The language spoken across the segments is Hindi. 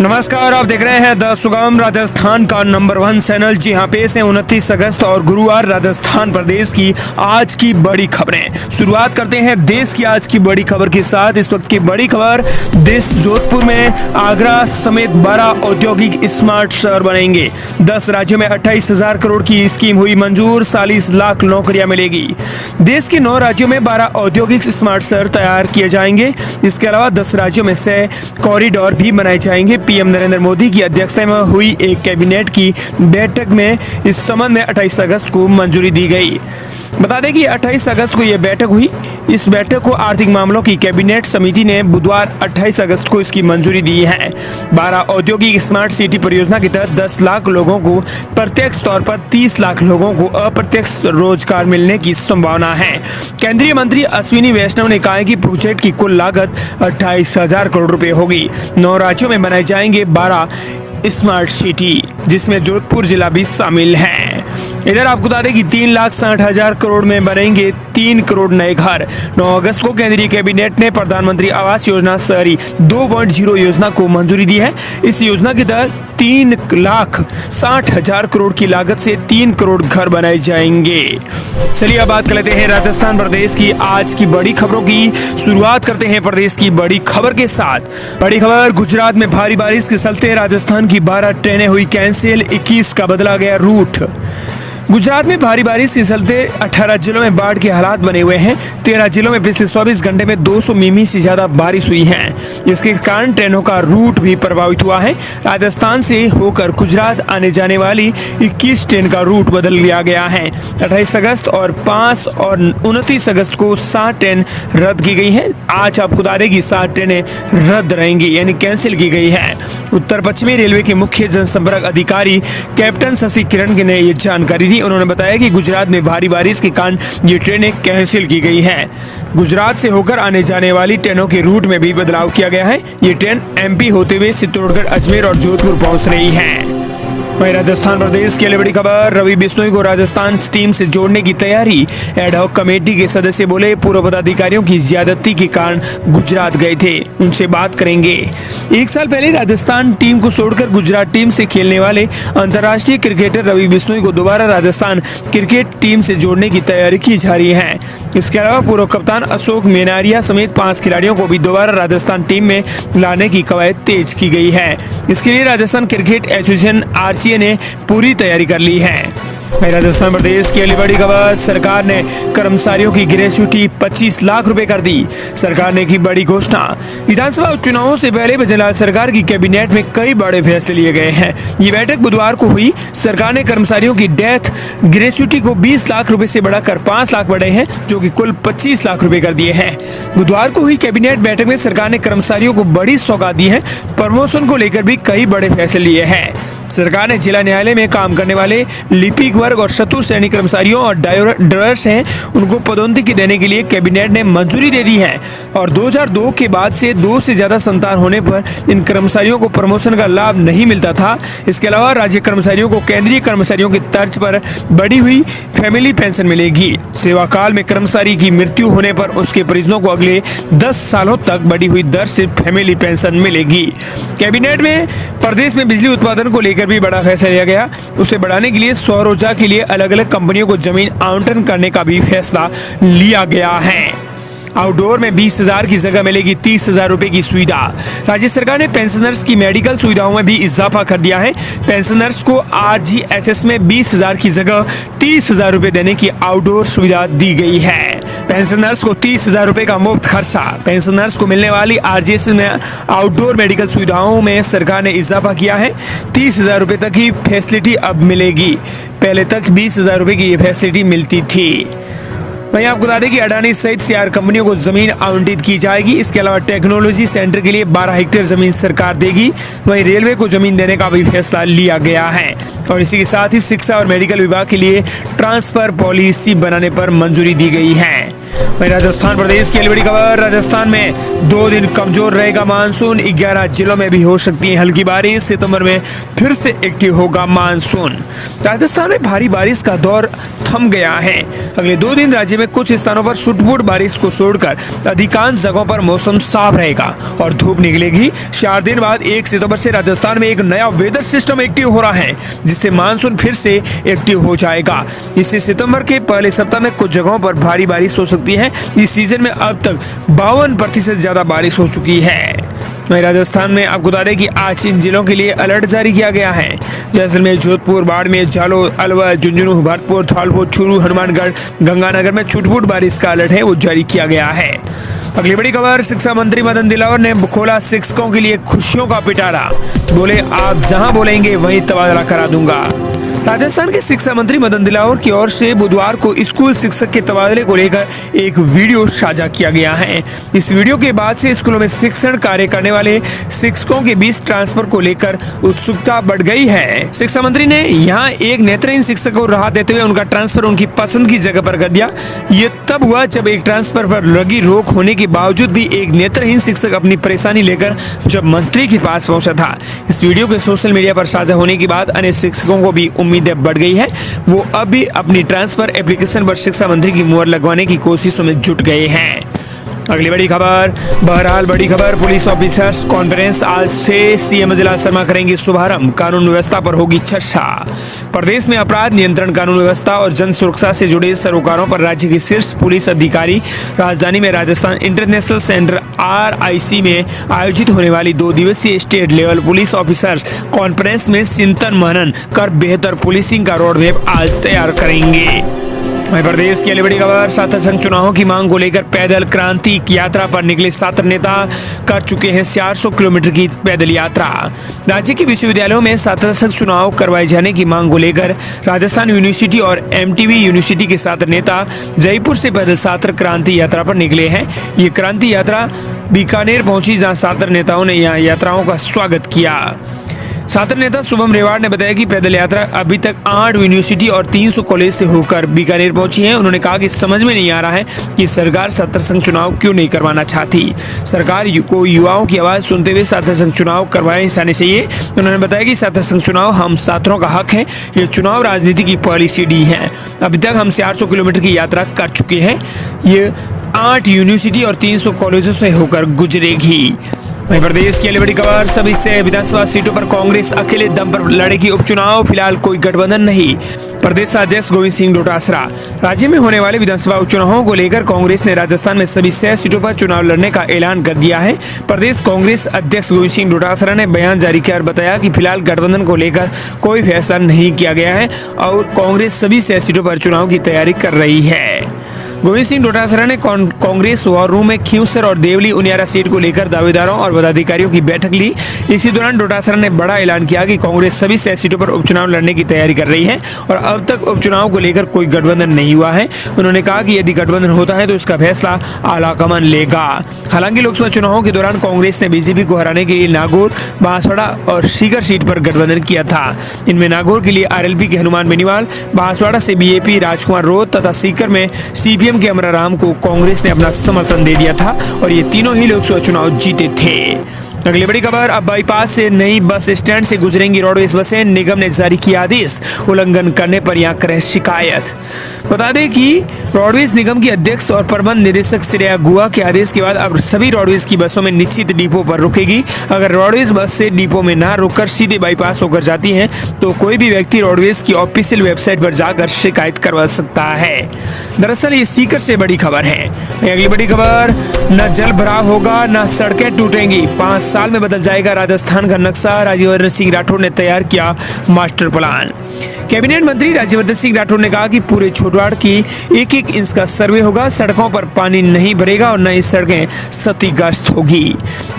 नमस्कार, आप देख रहे हैं द सुगम राजस्थान का नंबर 1 चैनल। जी हाँ, पेश है 29 अगस्त और गुरुवार राजस्थान प्रदेश की आज की बड़ी खबरें। शुरुआत करते हैं देश की आज की बड़ी खबर के साथ। इस वक्त की बड़ी खबर, देश जोधपुर में आगरा समेत 12 औद्योगिक स्मार्ट शहर बनेंगे। 10 राज्यों में 28,000 करोड़ की स्कीम हुई मंजूर, 40 लाख नौकरियां मिलेगी। देश के 9 राज्यों में 12 औद्योगिक स्मार्ट शहर तैयार किए जाएंगे। इसके अलावा 10 राज्यों में 6 कॉरिडोर भी बनाए जाएंगे। पीएम नरेंद्र मोदी की अध्यक्षता में हुई एक कैबिनेट की बैठक में इस संबंध में 28 अगस्त को मंजूरी दी गई। बता दें कि 28 अगस्त को यह बैठक हुई। इस बैठक को आर्थिक मामलों की कैबिनेट समिति ने बुधवार 28 अगस्त को इसकी मंजूरी दी है। 12 औद्योगिक स्मार्ट सिटी परियोजना के तहत 10 लाख लोगों को प्रत्यक्ष तौर पर, 30 लाख लोगों को अप्रत्यक्ष रोजगार मिलने की संभावना है। केंद्रीय मंत्री अश्विनी वैष्णव ने कहा कि प्रोजेक्ट की कुल लागत 28,000 करोड़ रुपए होगी। 9 राज्यों में बनाए जाएंगे 12 स्मार्ट सिटी, जिसमें जोधपुर जिला भी शामिल है। इधर आपको बता दें कि 3,60,000 करोड़ में बनेंगे 3 करोड़ नए घर। 9 अगस्त को केंद्रीय कैबिनेट ने प्रधानमंत्री आवास योजना शहरी 2.0 योजना को मंजूरी दी है। इस योजना के तहत 3,60,000 करोड़ की लागत से 3 करोड़ घर बनाए जाएंगे। चलिए अब बात कर लेते हैं राजस्थान प्रदेश की आज की बड़ी खबरों की। शुरुआत करते हैं प्रदेश की बड़ी खबर के साथ। बड़ी खबर, गुजरात में भारी बारिश के चलते राजस्थान की 12 ट्रेनें हुई कैंसिल, 21 का बदला गया रूट। गुजरात में भारी बारिश के चलते 18 जिलों में बाढ़ के हालात बने हुए हैं। 13 जिलों में पिछले 24 घंटे में 200 मिमी से ज्यादा बारिश हुई है। इसके कारण ट्रेनों का रूट भी प्रभावित हुआ है। राजस्थान से होकर गुजरात आने जाने वाली 21 ट्रेन का रूट बदल लिया गया है। 28 अगस्त और 5 और 29 अगस्त को 7 ट्रेन रद्द की गई है। आज आपको बता दें कि 7 ट्रेनें रद्द रहेंगी, यानी कैंसिल की गई है। उत्तर पश्चिमी रेलवे के मुख्य जनसंपर्क अधिकारी कैप्टन शशि किरण ने ये जानकारी दी। उन्होंने बताया कि गुजरात में भारी बारिश के कारण ये ट्रेनें कैंसिल की गई हैं। गुजरात से होकर आने जाने वाली ट्रेनों के रूट में भी बदलाव किया गया है। ये ट्रेन एमपी होते हुए चित्तौड़गढ़, अजमेर और जोधपुर पहुंच रही है। वहीं राजस्थान प्रदेश की बड़ी खबर, रवि बिश्नोई को राजस्थान टीम से जोड़ने की तैयारी। एड हॉक कमेटी के सदस्य बोले, पूर्व पदाधिकारियों की ज्यादती के कारण गुजरात गए थे, उनसे बात करेंगे। 1 साल पहले राजस्थान टीम को छोड़कर गुजरात टीम से खेलने वाले अंतर्राष्ट्रीय क्रिकेटर रवि बिश्नोई को दोबारा राजस्थान क्रिकेट टीम से जोड़ने की तैयारी की जा रही है। इसके अलावा पूर्व कप्तान अशोक मेनारिया समेत 5 खिलाड़ियों को भी दोबारा राजस्थान टीम में लाने की कवायद तेज की गई है। इसके लिए राजस्थान क्रिकेट एसोसिएशन आरसीए ने पूरी तैयारी कर ली है। राजस्थान प्रदेश की अगली बड़ी खबर, सरकार ने कर्मचारियों की ग्रेच्युटी 25 लाख रुपए कर दी। सरकार ने की बड़ी घोषणा। विधानसभा चुनावों से पहले बजरंग सरकार की कैबिनेट में कई बड़े फैसले लिए गए हैं। ये बैठक बुधवार को हुई। सरकार ने कर्मचारियों की डेथ ग्रेच्युटी को 20 लाख रुपए से बढ़ाकर 5 लाख बढ़ाए हैं, जो कि कुल 25 लाख रुपए कर दिए हैं। बुधवार को हुई कैबिनेट बैठक में सरकार ने कर्मचारियों को बड़ी सौगात दी है। प्रमोशन को लेकर भी कई बड़े फैसले लिए हैं। सरकार ने जिला न्यायालय में काम करने वाले लिपिक वर्ग और चतुर्थ श्रेणी कर्मचारियों और ड्राइवर्स हैं, उनको पदोन्नति देने के लिए कैबिनेट ने मंजूरी दे दी है। और 2002 के बाद से 2 से ज्यादा संतान होने पर इन कर्मचारियों को प्रमोशन का लाभ नहीं मिलता था। इसके अलावा राज्य कर्मचारियों को केंद्रीय कर्मचारियों की तर्ज पर बढ़ी हुई फैमिली पेंशन मिलेगी। सेवा काल में कर्मचारी की मृत्यु होने पर उसके परिजनों को अगले 10 सालों तक बढ़ी हुई दर से फैमिली पेंशन मिलेगी। कैबिनेट में प्रदेश में बिजली उत्पादन को लेकर भी बड़ा फैसला लिया गया। उसे बढ़ाने के लिए सौर ऊर्जा के लिए अलग अलग कंपनियों को जमीन आवंटन करने का भी फैसला लिया गया है। आउटडोर में 20,000 की जगह मिलेगी 30,000 रुपए की सुविधा। राज्य सरकार ने पेंशनर्स की मेडिकल सुविधाओं में भी इजाफा कर दिया है। पेंशनर्स को आरजीएसएस में 20,000 की जगह 30,000 रुपए देने की आउटडोर सुविधा दी गई है। पेंशनर्स को 30,000 रुपए का मुफ्त खर्चा। पेंशनर्स को मिलने वाली आरजीएसएस में आउटडोर मेडिकल सुविधाओं में सरकार ने इजाफा किया है। 30,000 रुपए तक की फैसिलिटी अब मिलेगी। पहले तक 20,000 रुपए की ये फैसिलिटी मिलती थी। वहीं आपको बता दें कि अडानी सहित 4 कंपनियों को जमीन आवंटित की जाएगी। इसके अलावा टेक्नोलॉजी सेंटर के लिए 12 हेक्टेयर जमीन सरकार देगी। वहीं रेलवे को जमीन देने का भी फैसला लिया गया है। और इसी के साथ ही शिक्षा और मेडिकल विभाग के लिए ट्रांसफर पॉलिसी बनाने पर मंजूरी दी गई है। वहीं राजस्थान प्रदेश की बड़ी खबर, राजस्थान में 2 दिन कमजोर रहेगा मानसून, 11 जिलों में भी हो सकती है हल्की बारिश, सितंबर में फिर से एक्टिव होगा मानसून। राजस्थान में भारी बारिश का दौर थम गया है। अगले 2 दिन राज्य में कुछ स्थानों पर छुटपुट बारिश को छोड़कर अधिकांश जगहों पर मौसम साफ रहेगा और धूप निकलेगी। 4 दिन बाद 1 सितंबर से राजस्थान में एक नया वेदर सिस्टम एक्टिव हो रहा है, जिससे मानसून फिर से एक्टिव हो जाएगा। इससे सितंबर के पहले सप्ताह में कुछ जगहों पर भारी बारिश हो सकती है। इस सीजन में अब तक 52% ज्यादा बारिश हो चुकी है। वहीं राजस्थान में आपको बता दें कि आज इन जिलों के लिए अलर्ट जारी किया गया है। जैसलमेर, जोधपुर, बाड़मेर, जालोर, अलवर, झुंझुनू, भरतपुर, धौलपुर, चूरू, हनुमानगढ़, गंगानगर में छुटपुट बारिश का अलर्ट है वो जारी किया गया है। अगली बड़ी खबर, शिक्षा मंत्री मदन दिलावर ने खोला शिक्षकों के लिए खुशियों का पिटारा, बोले आप जहां बोलेंगे वहीं तबादला करा दूंगा। राजस्थान के शिक्षा मंत्री मदन दिलावर की ओर से बुधवार को स्कूल शिक्षक के तबादले को लेकर एक वीडियो साझा किया गया है। इस वीडियो के बाद से स्कूलों में शिक्षण कार्य करने वाले शिक्षकों के बीच ट्रांसफर को लेकर उत्सुकता बढ़ गई है। शिक्षा मंत्री ने यहाँ एक नेत्रहीन शिक्षक को राहत देते हुए उनका ट्रांसफर उनकी पसंद की जगह पर कर दिया। ये तब हुआ जब एक ट्रांसफर पर लगी रोक होने के बावजूद भी एक नेत्रहीन शिक्षक अपनी परेशानी लेकर जब मंत्री के पास पहुंचा था। इस वीडियो के सोशल मीडिया पर साझा होने के बाद अन्य शिक्षकों को भी उम्मीदें बढ़ गई है। वो अब भी अपनी ट्रांसफर एप्लीकेशन पर शिक्षा मंत्री की मुहर लगवाने की कोशिशों में जुट गए हैं। अगली बड़ी खबर, बहरहाल बड़ी खबर, पुलिस ऑफिसर्स कॉन्फ्रेंस आज से सीएम जिला शर्मा करेंगे शुभारंभ, कानून व्यवस्था पर होगी चर्चा। प्रदेश में अपराध नियंत्रण, कानून व्यवस्था और जन सुरक्षा से जुड़े सरोकारों पर राज्य के शीर्ष पुलिस अधिकारी राजधानी में राजस्थान इंटरनेशनल सेंटर RIC में आयोजित होने वाली 2 दिवसीय state level police officers conference में चिंतन मनन कर बेहतर पुलिसिंग का रोड मैप आज तैयार करेंगे। मध्य प्रदेश की अगली बड़ी खबर, छात्र संघ चुनावों की मांग को लेकर पैदल क्रांति यात्रा पर निकले छात्र नेता कर चुके हैं 400 किलोमीटर की पैदल यात्रा। राज्य के विश्वविद्यालयों में छात्र संघ चुनाव करवाए जाने की मांग को लेकर राजस्थान यूनिवर्सिटी और MTV यूनिवर्सिटी के छात्र नेता जयपुर से पैदल छात्र क्रांति यात्रा पर निकले हैं। ये क्रांति यात्रा बीकानेर पहुंची, जहां छात्र नेताओं ने यहाँ यात्राओं का स्वागत किया। छात्र नेता शुभम रेवाड़ ने बताया कि पैदल यात्रा अभी तक 8 यूनिवर्सिटी और 300 कॉलेज से होकर बीकानेर पहुंची है। उन्होंने कहा कि समझ में नहीं आ रहा है कि सरकार छात्र संघ चुनाव क्यों नहीं करवाना चाहती। सरकार को युवाओं की आवाज सुनते हुए छात्र संघ चुनाव करवाने जाने चाहिए। उन्होंने बताया कि छात्र संघ चुनाव हम छात्रों का हक है। ये चुनाव राजनीति की पहली सीढ़ी है। अभी तक हम 400 किलोमीटर की यात्रा कर चुके हैं। ये 8 यूनिवर्सिटी और 300 कॉलेजों से होकर गुजरेगी। मध्य प्रदेश की बड़ी खबर, सभी से विधानसभा सीटों पर कांग्रेस अकेले दम पर लड़ेगी उपचुनाव, फिलहाल कोई गठबंधन नहीं। प्रदेश अध्यक्ष गोविंद सिंह डोटासरा, राज्य में होने वाले विधानसभा उपचुनावों को लेकर कांग्रेस ने राजस्थान में सभी 6 सीटों पर चुनाव लड़ने का ऐलान कर दिया है। प्रदेश कांग्रेस अध्यक्ष गोविंद सिंह डोटासरा ने बयान जारी कर बताया कि फिलहाल गठबंधन को लेकर कोई फैसला नहीं किया गया है और कांग्रेस सभी 6 सीटों पर चुनाव की तैयारी कर रही है। गोविंद सिंह डोटासरा ने कांग्रेस वॉर रूम में खींवसर और देवली उनियारा सीट को लेकर दावेदारों और पदाधिकारियों की बैठक ली। इसी दौरान डोटासरा ने बड़ा ऐलान किया कि कांग्रेस सभी 6 सीटों पर उपचुनाव लड़ने की तैयारी कर रही है और अब तक उपचुनाव को लेकर कोई गठबंधन नहीं हुआ है। उन्होंने कहा कि यदि गठबंधन होता है तो इसका फैसला आलाकमान लेगा। हालांकि लोकसभा चुनावों के दौरान कांग्रेस ने बीजेपी को हराने के लिए नागौर, बांसवाड़ा और सीकर सीट पर गठबंधन किया था। इनमें नागौर के लिए RLP के हनुमान बेनीवाल, बांसवाड़ा से BAP राजकुमार रोत तथा सीकर में CPM के अमराराम को कांग्रेस ने अपना समर्थन दे दिया था और ये तीनों ही लोकसभा चुनाव जीते थे। अगली बड़ी खबर, अब बाईपास से नई बस स्टैंड से गुजरेंगी रोडवेज बसें, निगम ने जारी किया आदेश, उल्लंघन करने पर यहाँ करें शिकायत। बता दें कि रोडवेज निगम की अध्यक्ष और प्रबंध निदेशक श्रेया गुहा के आदेश के बाद अब सभी रोडवेज की बसों में निश्चित डिपो पर रुकेगी। अगर रोडवेज बस से डिपो में ना रुककर सीधे बाईपास होकर जाती है तो कोई भी व्यक्ति रोडवेज की ऑफिशियल वेबसाइट पर जाकर शिकायत करवा सकता है। दरअसल ये सीकर से बड़ी खबर है। अगली बड़ी खबर, न जल भराव होगा न सड़कें टूटेंगी, 5 साल में बदल जाएगा राजस्थान का नक्शा, राज्यवर्धन सिंह राठौर ने तैयार किया मास्टर प्लान। कैबिनेट मंत्री राज्यवर्धन सिंह राठौर ने कहा कि पूरे छोटवाड़ की 1-1 इंच का सर्वे होगा, सड़कों पर पानी नहीं भरेगा और नई सड़कें क्षतिग्रस्त होगी।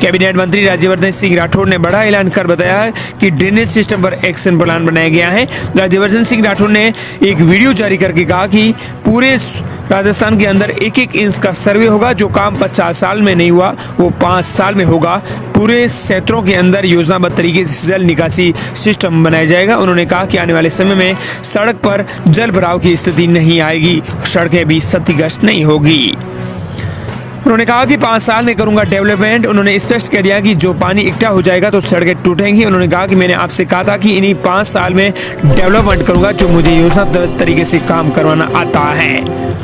कैबिनेट मंत्री राज्यवर्धन सिंह राठौर ने बड़ा ऐलान कर बताया कि ड्रेनेज सिस्टम पर एक्शन प्लान बनाया गया है। राज्यवर्धन सिंह राठौर ने एक वीडियो जारी करके कहा कि पूरे राजस्थान के अंदर 1-1 इंच का सर्वे होगा, जो काम 50 साल में नहीं हुआ वो 5 साल में होगा। पूरे क्षेत्रों के अंदर योजनाबद्ध तरीके से जल निकासी सिस्टम बनाया जाएगा। उन्होंने कहा कि आने वाले समय में में सड़क पर जल भराव की स्थिति नहीं आएगी, सड़कें भी क्षतिग्रस्त नहीं होगी। उन्होंने कहा कि 5 साल में करूंगा डेवलपमेंट। उन्होंने स्पष्ट कह दिया कि जो पानी इकट्ठा हो जाएगा तो सड़कें टूटेंगी। उन्होंने कहा कि मैंने आपसे कहा था कि इन्हीं 5 साल में डेवलपमेंट करूंगा, जो मुझे योजनाबद्ध तरीके से काम करवाना आता है।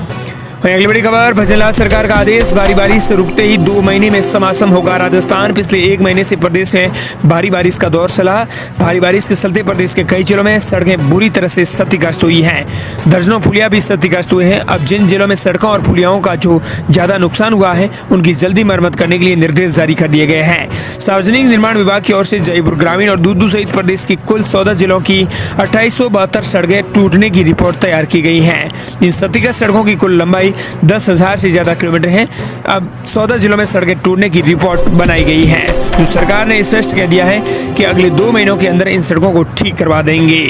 वहीं अगली बड़ी खबर, भजनलाल सरकार का आदेश, भारी बारिश से रुकते ही 2 महीने में समासम होगा राजस्थान। पिछले 1 महीने से प्रदेश में भारी बारिश का दौर चला। भारी बारिश के चलते प्रदेश के कई जिलों में सड़कें बुरी तरह से क्षतिग्रस्त हुई हैं। दर्जनों पुलिया भी क्षतिग्रस्त हुए हैं। अब जिन जिलों में सड़कों और पुलियाओं का जो ज्यादा नुकसान हुआ है, उनकी जल्दी मरम्मत करने के लिए निर्देश जारी कर दिए गए हैं। सार्वजनिक निर्माण विभाग की ओर से जयपुर ग्रामीण और दूदू सहित प्रदेश की कुल 14 जिलों की 2872 सड़कें टूटने की रिपोर्ट तैयार की गई है। इन क्षतिग्रस्त सड़कों की कुल लंबाई 10,000 से ज्यादा किलोमीटर है। अब 14 जिलों में सड़कें टूटने की रिपोर्ट बनाई गई है, जो सरकार ने स्पष्ट कह दिया है कि अगले 2 महीनों के अंदर इन सड़कों को ठीक करवा देंगे।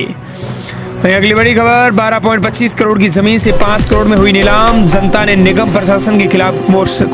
अगली बड़ी खबर, 12.25 करोड़ की जमीन से 5 करोड़ में हुई नीलाम। जनता ने निगम प्रशासन के खिलाफ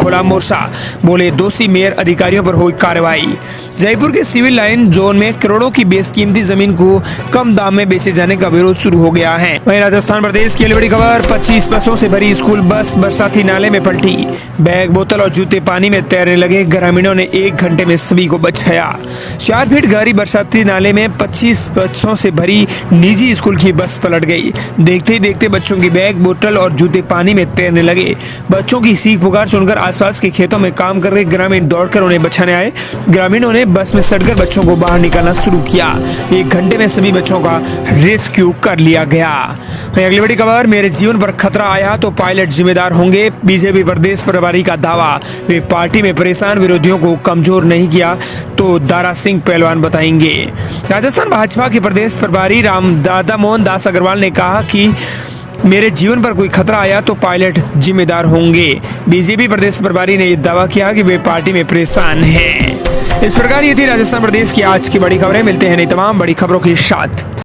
खोला मोर्चा, बोले दोषी मेयर अधिकारियों पर हुई कार्रवाई। जयपुर के सिविल लाइन जोन में करोड़ों की बेशकीमती जमीन को कम दाम में बेचे जाने का विरोध शुरू हो गया है। वहीं राजस्थान प्रदेश की अगली बड़ी खबर, 25 बसों से भरी स्कूल बस बरसाती नाले में पलटी। बैग, बोतल और जूते पानी में तैरने लगे। ग्रामीणों ने 1 घंटे में सभी को बचाया। 4 फीट गहरी बरसाती नाले में 25 बसों से भरी निजी स्कूल की बस पलट गई। देखते ही देखते बच्चों की बैग, बोतल और जूते पानी में तैरने लगे। बच्चों की चीख पुकार सुनकर आसपास के खेतों में काम कर रहे ग्रामीण दौड़कर उन्हें बचाने आए। ग्रामीणों ने बस में सटकर बच्चों को बाहर निकालना शुरू किया। 1 घंटे में सभी बच्चों का रेस्क्यू कर लिया गया। अगली बड़ी खबर, मेरे जीवन पर खतरा आया तो पायलट जिम्मेदार होंगे। बीजेपी प्रदेश प्रभारी का दावा। वे पार्टी में परेशान विरोधियों को कमजोर नहीं किया तो दारा सिंह पहलवान बताएंगे। राजस्थान भाजपा के प्रदेश प्रभारी राधा मोहन दास अग्रवाल ने कहा कि मेरे जीवन पर कोई खतरा आया तो पायलट जिम्मेदार होंगे। बीजेपी प्रदेश प्रभारी ने यह दावा किया कि वे पार्टी में परेशान हैं। इस प्रकार ये थी राजस्थान प्रदेश की आज की बड़ी खबरें। मिलते हैं नई तमाम बड़ी खबरों के साथ।